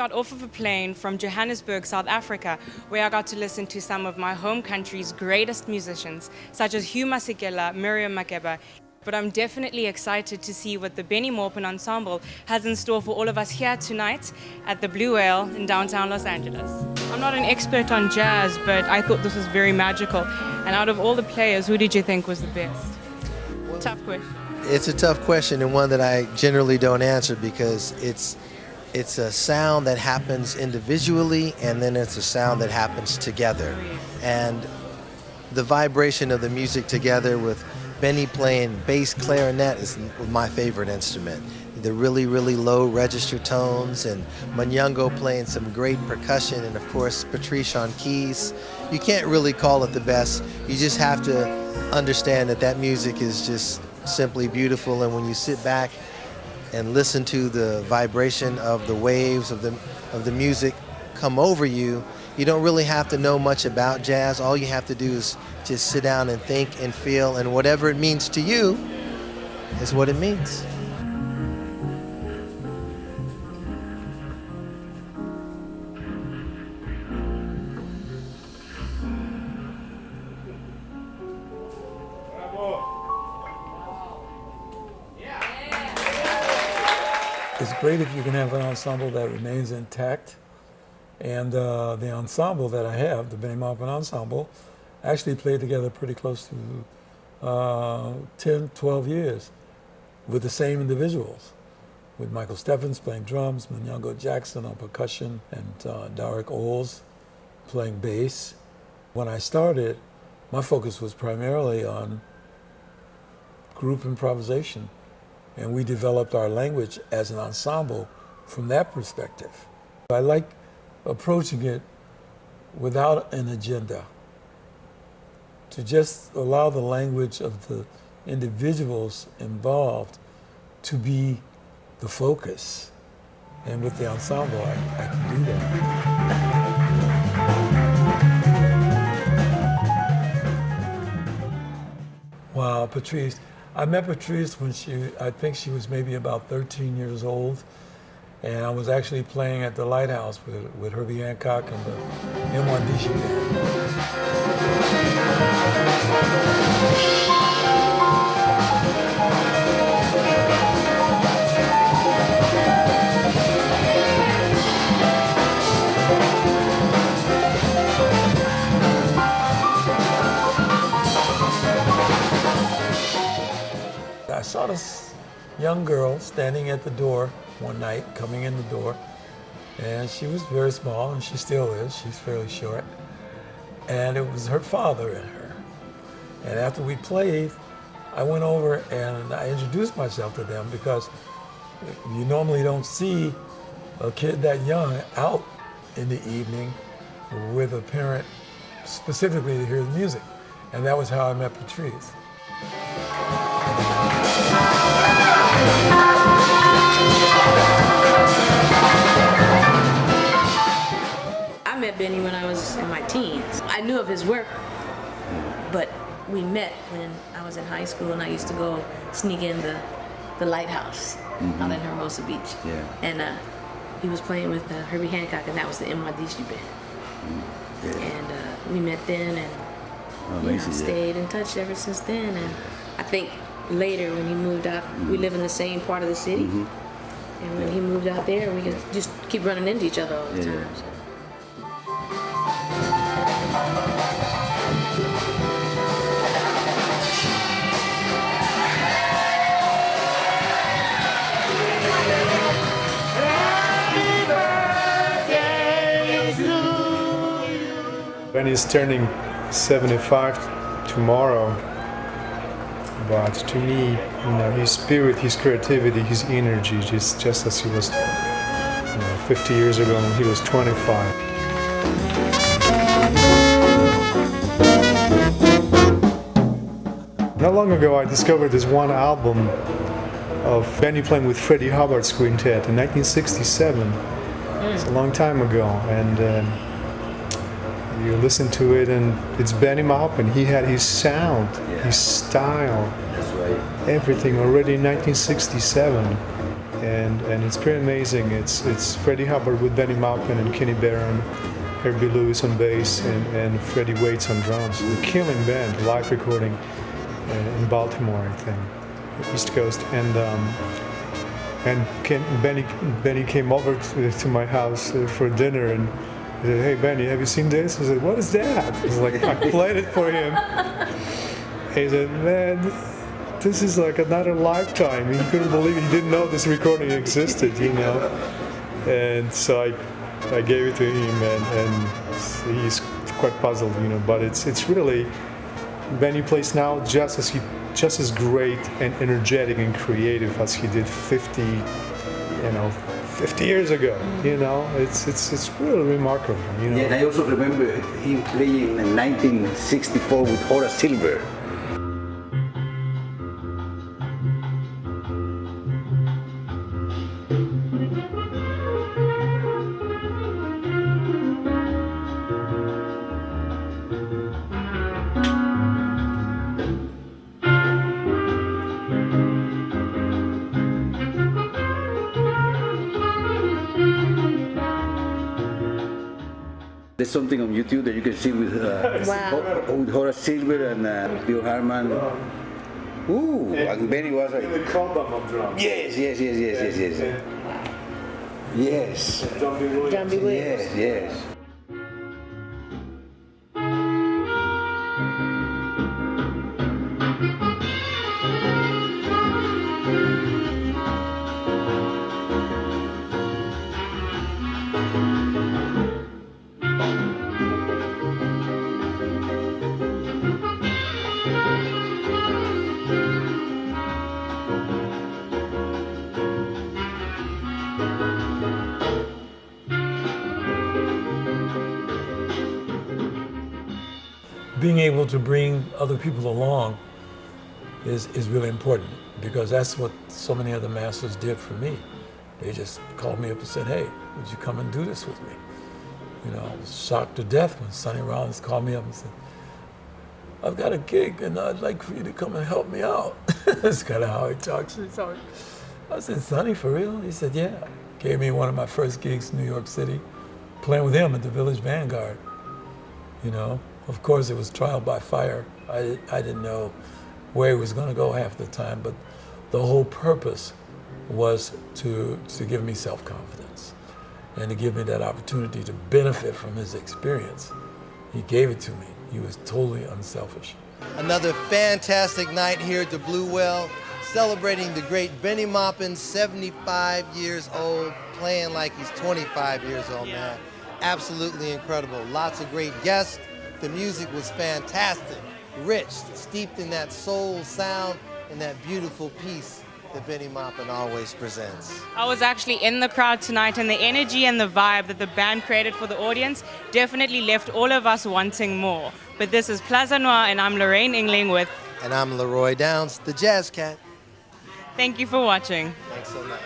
got off of a plane from Johannesburg, South Africa, where I got to listen to some of my home country's greatest musicians, such as Hugh Masekela, Miriam Makeba. But I'm definitely excited to see what the Bennie Maupin Ensemble has in store for all of us here tonight at the Blue Whale in downtown Los Angeles. I'm not an expert on jazz, but I thought this was very magical. And out of all the players, who did you think was the best? Tough question. It's a tough question, and one that I generally don't answer, because it's a sound that happens individually, and then it's a sound that happens together. And the vibration of the music together, with Bennie playing bass clarinet, is my favorite instrument. The really, really low register tones, and Manyongo playing some great percussion, and of course Patrice on keys. You can't really call it the best. You just have to understand that that music is just simply beautiful, and when you sit back and listen to the vibration of the waves of the music come over you, you don't really have to know much about jazz. All you have to do is just sit down and think and feel, and whatever it means to you is what it means. It's great if you can have an ensemble that remains intact. And the ensemble that I have, the Bennie Maupin Ensemble, actually played together pretty close to 10, 12 years with the same individuals, with Michael Steffens playing drums, Manyongo Jackson on percussion, and Darek Oles playing bass. When I started, my focus was primarily on group improvisation, and we developed our language as an ensemble from that perspective. I like approaching it without an agenda, to just allow the language of the individuals involved to be the focus. And with the ensemble, I can do that. Wow, Patrice. I met Patrice when I think she was maybe about 13 years old. And I was actually playing at the Lighthouse with Herbie Hancock and the M1DC band. I saw this young girl standing at the door one night, coming in the door, and she was very small, and she still is. She's fairly short, and it was her father and her. And after we played, I went over and I introduced myself to them, because you normally don't see a kid that young out in the evening with a parent specifically to hear the music. And that was how I met Patrice. I met Bennie when I was in my teens. I knew of his work, but we met when I was in high school, and I used to go sneak in the Lighthouse out in Hermosa Beach. Yeah. And he was playing with Herbie Hancock, and that was the M1DC band. Yeah. And we met then, and stayed in touch ever since then. And I think later when he moved out, we live in the same part of the city. And when he moved out there, we could just keep running into each other all the time. So. Bennie's turning 75 tomorrow, but to me, his spirit, his creativity, his energy, just as he was 50 years ago when he was 25. Not long ago, I discovered this one album of Bennie playing with Freddie Hubbard's quintet in 1967. It's a long time ago, and you listen to it, and it's Bennie Maupin. He had his sound, his style, That's right. everything already in 1967. and it's pretty amazing. It's Freddie Hubbard with Bennie Maupin and Kenny Barron, Herbie Lewis on bass, and Freddie Waits on drums. It's a killing band, live recording in Baltimore, I think, East Coast. And Bennie came over to my house for dinner, and he said, "Hey Bennie, have you seen this?" I said, "What is that?" He's like, I played it for him. He said, "Man, this is like another lifetime." He couldn't believe it. He didn't know this recording existed, you know. And so I gave it to him, and he's quite puzzled, you know. But it's really, Bennie plays now just as great and energetic and creative as he did 50 years ago. You know, it's really remarkable. You know. Yeah, and I also remember him playing in 1964 with Horace Silver. There's something on YouTube that you can see with with Horace Silver and Bill Harman. Ooh, and Bennie was like. The cobham of drums. Yes. Yes. John B. Williams. Yes. Being able to bring other people along is really important, because that's what so many other masters did for me. They just called me up and said, "Hey, would you come and do this with me?" You know, I was shocked to death when Sonny Rollins called me up and said, "I've got a gig and I'd like for you to come and help me out." That's kind of how he talks. I said, "Sonny, for real?" He said, "Yeah." Gave me one of my first gigs in New York City, playing with him at the Village Vanguard. You know, of course it was trial by fire. I didn't know where he was going to go half the time, but the whole purpose was to give me self-confidence and to give me that opportunity to benefit from his experience. He gave it to me. He was totally unselfish. Another fantastic night here at the Blue Well, celebrating the great Bennie Maupin, 75 years old, playing like he's 25 years old, man. Absolutely incredible. Lots of great guests. The music was fantastic, rich, steeped in that soul sound and that beautiful piece that Bennie Maupin always presents. I was actually in the crowd tonight, and the energy and the vibe that the band created for the audience definitely left all of us wanting more. But this is Plaza Noir, and I'm Lorraine Ingling with... And I'm LeRoy Downs, the Jazz Cat. Thank you for watching. Thanks so much.